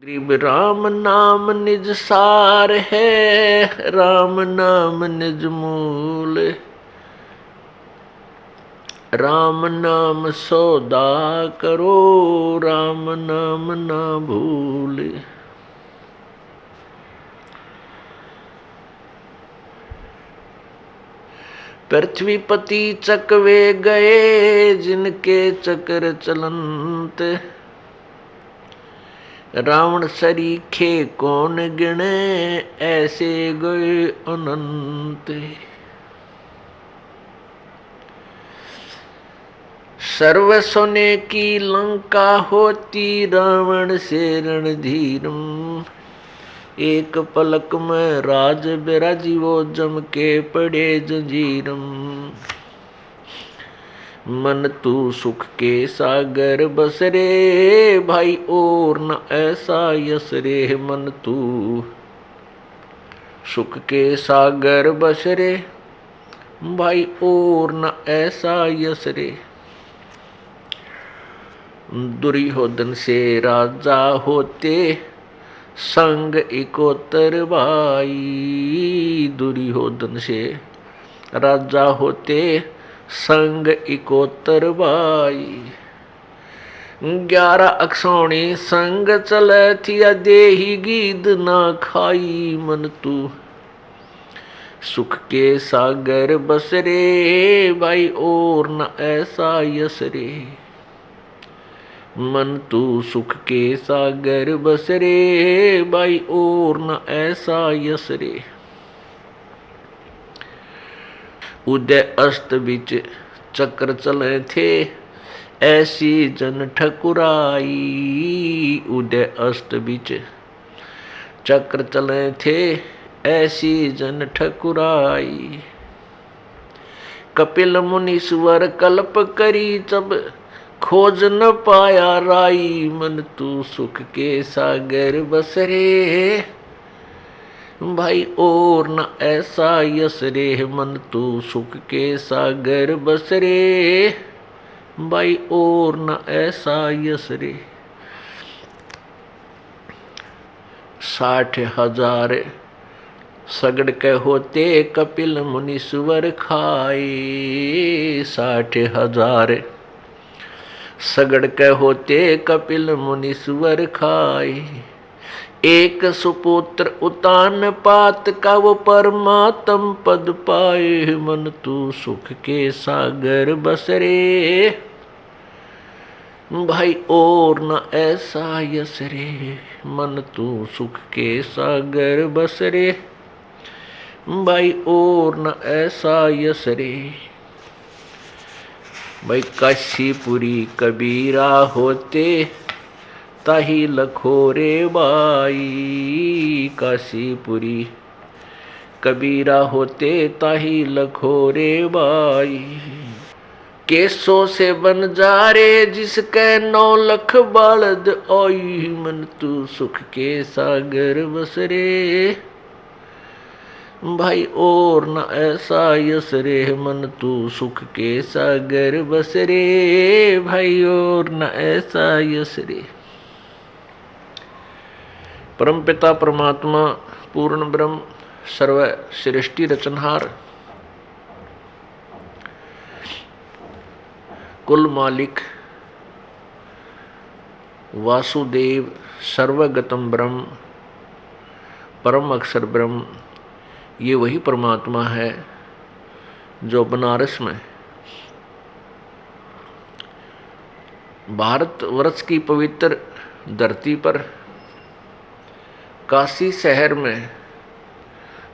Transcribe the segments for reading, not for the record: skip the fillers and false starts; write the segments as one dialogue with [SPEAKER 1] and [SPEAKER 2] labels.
[SPEAKER 1] गरीब राम नाम निज सार है, राम नाम निज मूल। राम नाम सौदा करो, राम नाम ना भूल। पृथ्वीपति चकवे गए, जिनके चक्र चलंत। रावण सरीखे कौन गिने, ऐसे गए अनंत। सर्व सोने की लंका होती, रावण से रणधीरम। एक पलक में राज बिराजी, वो जम के पड़े जंजीरम। मन तू सुख के सागर बसरे, भाई और न ऐसा यस रे। मन तू सुख के सागर बसरे, भाई और न ऐसा यस रे। दुर्योधन से राजा होते, संग इकोतर भाई। दुर्योधन से राजा होते, संग इकोतर भाई। 11 अक्षौणी संग चले थी, देही गीद ना खाई। मन तू सुख के सागर बसरे, भाई और न ऐसा यस रे। मन तू सुख के सागर बसरे, भाई और न ऐसा यस रे। उदय अस्त बिच चक्र चले थे, ऐसी जन ठकुराई। उदय अस्त बिच चक्र चले थे, ऐसी जन ठकुराई। कपिल मुनीश्वर कल्प करी, जब खोज न पाया राई। मन तू सुख के सागर बसरे, भाई और न ऐसा यस रे। मन तू सुख के सागर बसरे, भाई और न ऐसा यस रे। 60,000 सगड़ के होते, कपिल मुनीश्वर खाए। 60,000 सगड़ के होते, कपिल मुनीश्वर खाए। एक सुपुत्र उतान पात का, वो परमात्म पद पाए। मन तू सुख के सागर बसरे, भाई और न ऐसा यस रे। मन तू सुख के सागर बसरे, भाई और न ऐसा यस रे। भाई काशीपुरी कबीरा होते, ताही लखोरे बाई। काशीपुरी कबीरा होते, ताही लखोरे बाई। केसों से बन जा रे, जिसके 9 लख बालद आई। मन तू सुख के सागर बसरे, भाई और न ऐसा यस रे। मन तू सुख के सागर बसरे, भाई और न ऐसा यस रे। परमपिता परमात्मा पूर्ण ब्रह्म सर्व सृष्टि रचनहार, कुल मालिक वासुदेव सर्वगतम ब्रह्म, परम अक्षर ब्रह्म, ये वही परमात्मा है जो बनारस में भारतवर्ष की पवित्र धरती पर काशी शहर में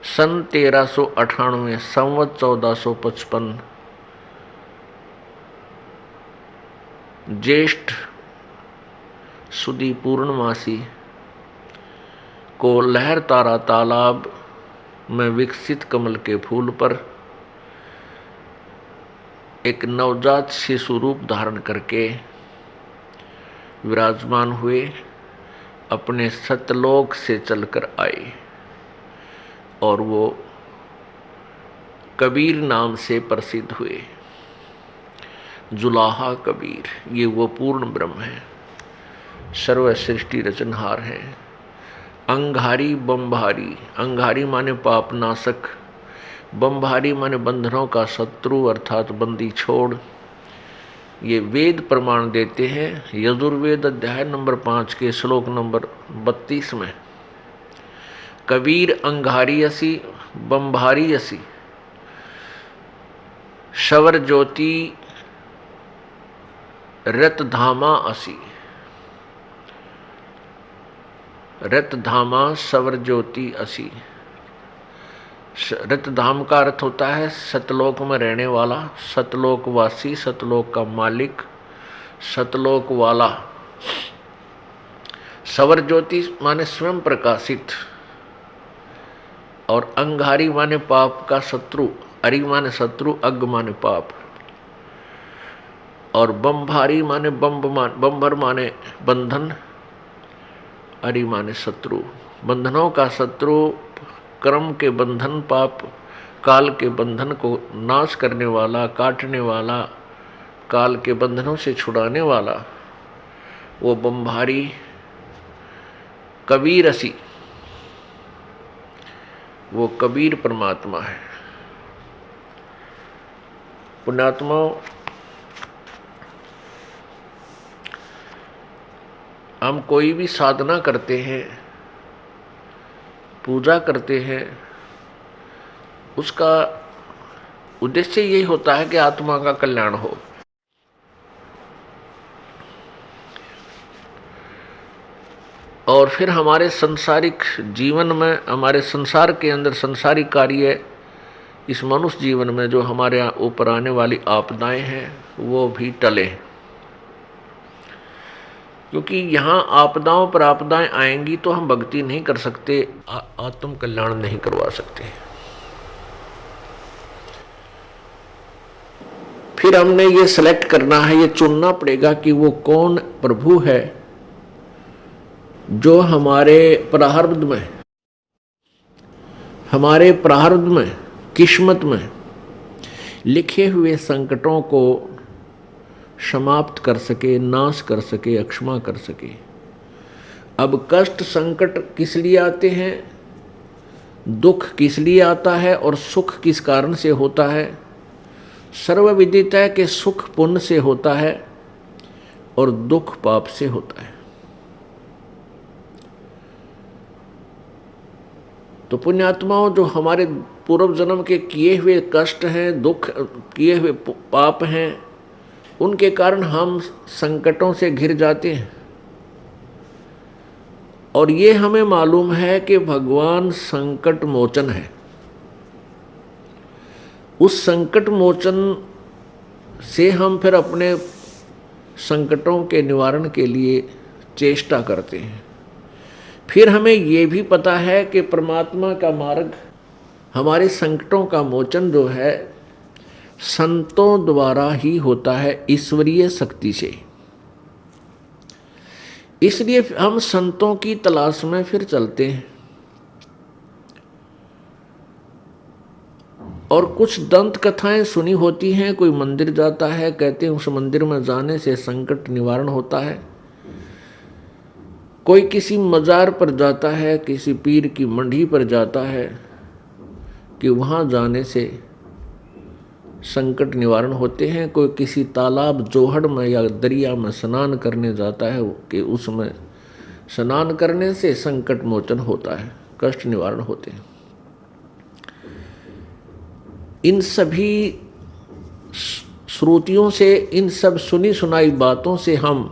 [SPEAKER 1] सन 1398 संवत 1455 ज्येष्ठ सुदी पूर्णमासी को लहर तारा तालाब में विकसित कमल के फूल पर एक नवजात शिशु रूप धारण करके विराजमान हुए, अपने सतलोक से चलकर आए और वो कबीर नाम से प्रसिद्ध हुए। जुलाहा कबीर, ये वो पूर्ण ब्रह्म है सर्व सृष्टि रचनहार है। अंगारी बम्भारी, अंगारी माने पाप नाशक, बम्भारी माने बंधनों का शत्रु अर्थात बंदी छोड़। ये वेद प्रमाण देते हैं। यजुर्वेद अध्याय नंबर 5 के श्लोक नंबर 32 में, कबीर अंगारी असी बम्भारी असी, शवर ज्योति रतधामा असी। रतधामा सवर ज्योति असी। रतधाम का अर्थ होता है सतलोक में रहने वाला, सतलोकवासी, सतलोक का मालिक, सतलोक वाला। सवर ज्योति माने स्वयं प्रकाशित, और अंगारी माने पाप का शत्रु, अरि माने शत्रु, अग माने पाप, और बम्भारी माने बम्भर माने बंधन, अरि माने शत्रु। बंधनों का शत्रु, कर्म के बंधन, पाप काल के बंधन को नाश करने वाला, काटने वाला, काल के बंधनों से छुड़ाने वाला, वो बम्भारी कबीर असी, वो कबीर परमात्मा है। पुण्यात्माओं, हम कोई भी साधना करते हैं, पूजा करते हैं, उसका उद्देश्य यही होता है कि आत्मा का कल्याण हो। और फिर हमारे संसारिक जीवन में, हमारे संसार के अंदर संसारिक कार्य, इस मनुष्य जीवन में जो हमारे ऊपर आने वाली आपदाएं हैं वो भी टले, क्योंकि यहाँ आपदाओं पर आपदाएं आएंगी तो हम भक्ति नहीं कर सकते, आत्म कल्याण नहीं करवा सकते। फिर हमने ये सिलेक्ट करना है, ये चुनना पड़ेगा कि वो कौन प्रभु है जो हमारे प्रारब्ध में, किस्मत में लिखे हुए संकटों को समाप्त कर सके, नाश कर सके, अक्षमा कर सके। अब कष्ट संकट किस लिए आते हैं, दुख किस लिए आता है और सुख किस कारण से होता है? सर्वविदित है कि सुख पुण्य से होता है और दुख पाप से होता है। तो पुण्यात्माओं, जो हमारे पूर्व जन्म के किए हुए कष्ट हैं, दुख, किए हुए पाप हैं, उनके कारण हम संकटों से घिर जाते हैं। और ये हमें मालूम है कि भगवान संकट मोचन है। उस संकट मोचन से हम फिर अपने संकटों के निवारण के लिए चेष्टा करते हैं। फिर हमें ये भी पता है कि परमात्मा का मार्ग, हमारे संकटों का मोचन जो है संतों द्वारा ही होता है, ईश्वरीय शक्ति से। इसलिए हम संतों की तलाश में फिर चलते हैं। और कुछ दंत कथाएं सुनी होती हैं, कोई मंदिर जाता है, कहते हैं उस मंदिर में जाने से संकट निवारण होता है। कोई किसी मजार पर जाता है, किसी पीर की मंडी पर जाता है कि वहाँ जाने से संकट निवारण होते हैं। कोई किसी तालाब, जोहड़ में या दरिया में स्नान करने जाता है कि उसमें स्नान करने से संकट मोचन होता है, कष्ट निवारण होते हैं। इन सभी श्रुतियों से, इन सब सुनी सुनाई बातों से हम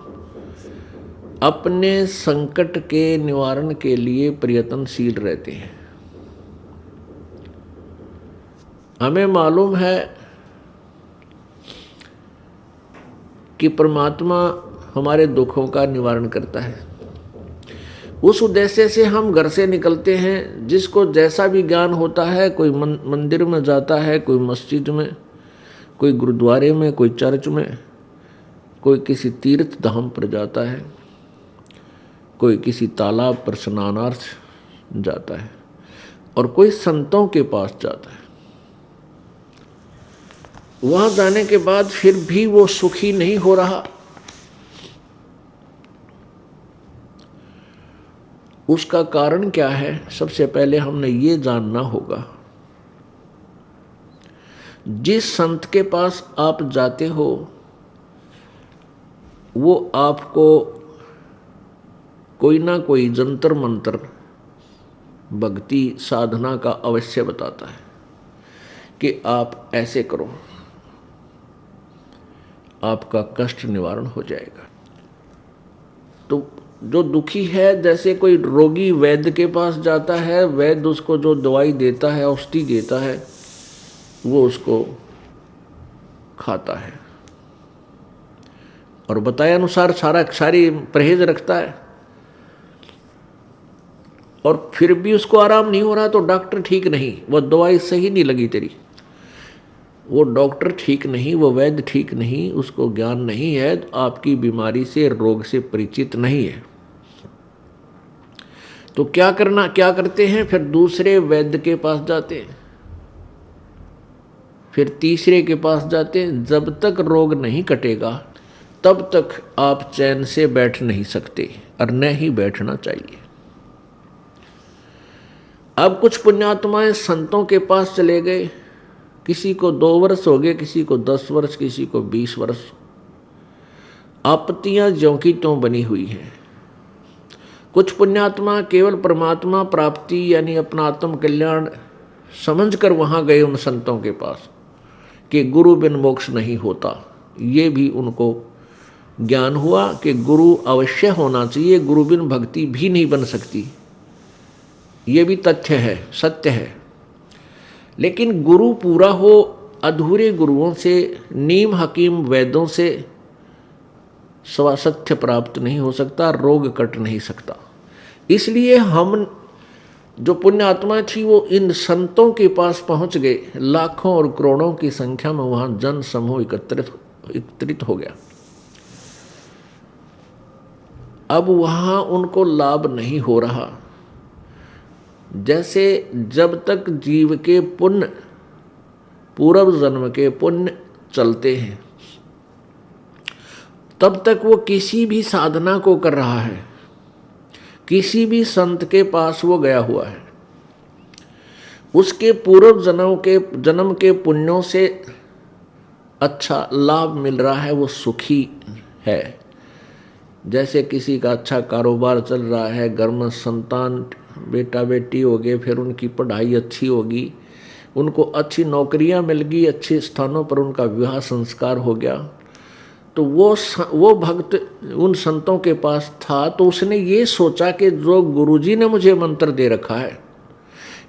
[SPEAKER 1] अपने संकट के निवारण के लिए प्रयत्नशील रहते हैं। हमें मालूम है कि परमात्मा हमारे दुखों का निवारण करता है। उस उद्देश्य से हम घर से निकलते हैं। जिसको जैसा भी ज्ञान होता है, कोई मंदिर में जाता है, कोई मस्जिद में, कोई गुरुद्वारे में, कोई चर्च में, कोई किसी तीर्थ धाम पर जाता है, कोई किसी तालाब पर स्नानार्थ जाता है, और कोई संतों के पास जाता है। वहाँ जाने के बाद फिर भी वो सुखी नहीं हो रहा, उसका कारण क्या है? सबसे पहले हमने ये जानना होगा, जिस संत के पास आप जाते हो वो आपको कोई ना कोई जंतर मंतर भक्ति साधना का अवश्य बताता है कि आप ऐसे करो, आपका कष्ट निवारण हो जाएगा। तो जो दुखी है, जैसे कोई रोगी वैद्य के पास जाता है, वैद्य उसको जो दवाई देता है, औषधि देता है, वो उसको खाता है और बताए अनुसार सारी परहेज रखता है, और फिर भी उसको आराम नहीं हो रहा तो डॉक्टर ठीक नहीं, वो दवाई सही नहीं लगी तेरी, वो डॉक्टर ठीक नहीं, वो वैद्य ठीक नहीं, उसको ज्ञान नहीं है, आपकी बीमारी से, रोग से परिचित नहीं है। तो क्या करते हैं? फिर दूसरे वैद्य के पास जाते हैं, फिर तीसरे के पास जाते हैं। जब तक रोग नहीं कटेगा तब तक आप चैन से बैठ नहीं सकते, और न ही बैठना चाहिए। अब कुछ पुण्यात्माएं संतों के पास चले गए, किसी को 2 वर्ष हो गए, किसी को 10 वर्ष, किसी को 20 वर्ष। आपत्तियां ज्यों की त्यों बनी हुई हैं। कुछ पुण्यात्मा केवल परमात्मा प्राप्ति यानी अपना आत्म कल्याण समझकर वहां गए उन संतों के पास कि गुरु बिन मोक्ष नहीं होता। ये भी उनको ज्ञान हुआ कि गुरु अवश्य होना चाहिए, गुरु बिन भक्ति भी नहीं बन सकती। ये भी तथ्य है, सत्य है। लेकिन गुरु पूरा हो, अधूरे गुरुओं से, नीम हकीम वैद्यों से सत्य प्राप्त नहीं हो सकता, रोग कट नहीं सकता। इसलिए हम जो पुण्य आत्मा थी वो इन संतों के पास पहुंच गए। लाखों और करोड़ों की संख्या में वहां जन समूह एकत्रित हो गया। अब वहां उनको लाभ नहीं हो रहा। जैसे जब तक जीव के पुण्य, पूर्व जन्म के पुण्य चलते हैं, तब तक वो किसी भी साधना को कर रहा है, किसी भी संत के पास वो गया हुआ है, उसके पूर्व जन्म के पुण्यों से अच्छा लाभ मिल रहा है, वो सुखी है। जैसे किसी का अच्छा कारोबार चल रहा है, घर में संतान बेटा बेटी हो गए, फिर उनकी पढ़ाई अच्छी होगी, उनको अच्छी नौकरियां मिल गई, अच्छे स्थानों पर उनका विवाह संस्कार हो गया, तो वो भक्त उन संतों के पास था, तो उसने ये सोचा कि जो गुरुजी ने मुझे मंत्र दे रखा है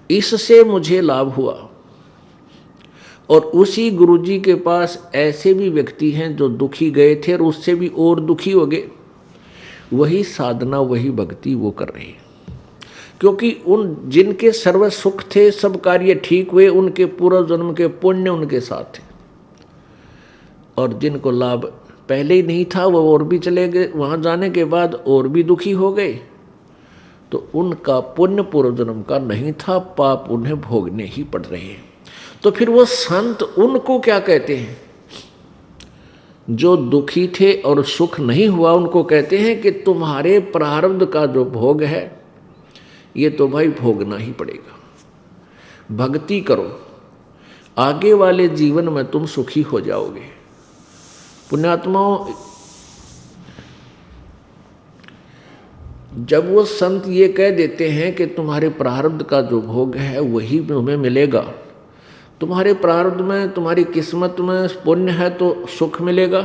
[SPEAKER 1] इससे मुझे लाभ हुआ। और उसी गुरुजी के पास ऐसे भी व्यक्ति हैं जो दुखी गए थे और उससे भी और दुखी हो गए, वही साधना वही भक्ति वो कर रहे हैं। क्योंकि उन जिनके सर्व सुख थे, सब कार्य ठीक हुए, उनके पूर्व जन्म के पुण्य उनके साथ थे, और जिनको लाभ पहले ही नहीं था वो और भी चले गए, वहां जाने के बाद और भी दुखी हो गए। तो उनका पुण्य पूर्व जन्म का नहीं था, पाप उन्हें भोगने ही पड़ रहे हैं। तो फिर वो संत उनको क्या कहते हैं? जो दुखी थे और सुख नहीं हुआ, उनको कहते हैं कि तुम्हारे प्रारब्ध का जो भोग है ये तो भाई भोगना ही पड़ेगा। भक्ति करो, आगे वाले जीवन में तुम सुखी हो जाओगे। पुण्यात्माओं, जब वो संत ये कह देते हैं कि तुम्हारे प्रारब्ध का जो भोग है वही तुम्हें मिलेगा, तुम्हारे प्रारब्ध में, तुम्हारी किस्मत में पुण्य है तो सुख मिलेगा,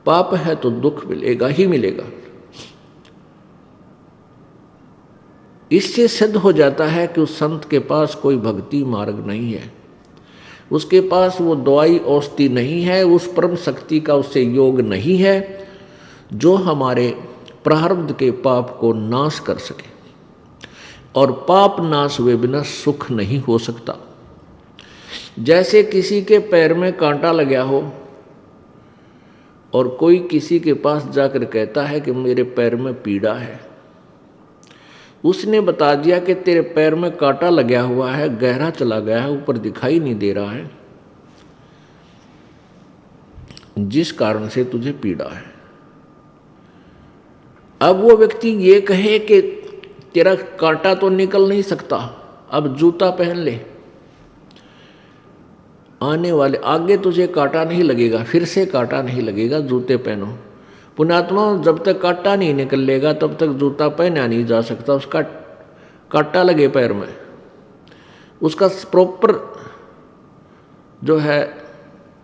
[SPEAKER 1] पाप है तो दुख मिलेगा ही मिलेगा, इससे सिद्ध हो जाता है कि उस संत के पास कोई भक्ति मार्ग नहीं है, उसके पास वो दवाई औषधि नहीं है, उस परम शक्ति का उससे योग नहीं है जो हमारे प्रारब्ध के पाप को नाश कर सके। और पाप नाश हुए बिना सुख नहीं हो सकता। जैसे किसी के पैर में कांटा लगा हो और कोई किसी के पास जाकर कहता है कि मेरे पैर में पीड़ा है, उसने बता दिया कि तेरे पैर में कांटा लगा हुआ है, गहरा चला गया है, ऊपर दिखाई नहीं दे रहा है, जिस कारण से तुझे पीड़ा है। अब वो व्यक्ति ये कहे कि तेरा कांटा तो निकल नहीं सकता, अब जूता पहन ले, आने वाले आगे तुझे कांटा नहीं लगेगा, फिर से कांटा नहीं लगेगा, जूते पहनो। पुण्यात्मा, जब तक कांटा नहीं निकलेगा तब तक जूता पहना नहीं जा सकता, उसका कांटा लगे पैर में। उसका प्रॉपर जो है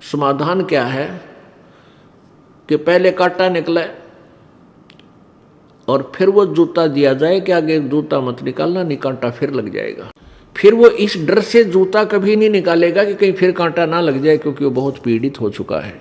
[SPEAKER 1] समाधान क्या है कि पहले कांटा निकले और फिर वो जूता दिया जाए कि आगे जूता मत निकालना, नहीं कांटा फिर लग जाएगा। फिर वो इस डर से जूता कभी नहीं निकालेगा कि कहीं फिर कांटा ना लग जाए, क्योंकि वो बहुत पीड़ित हो चुका है।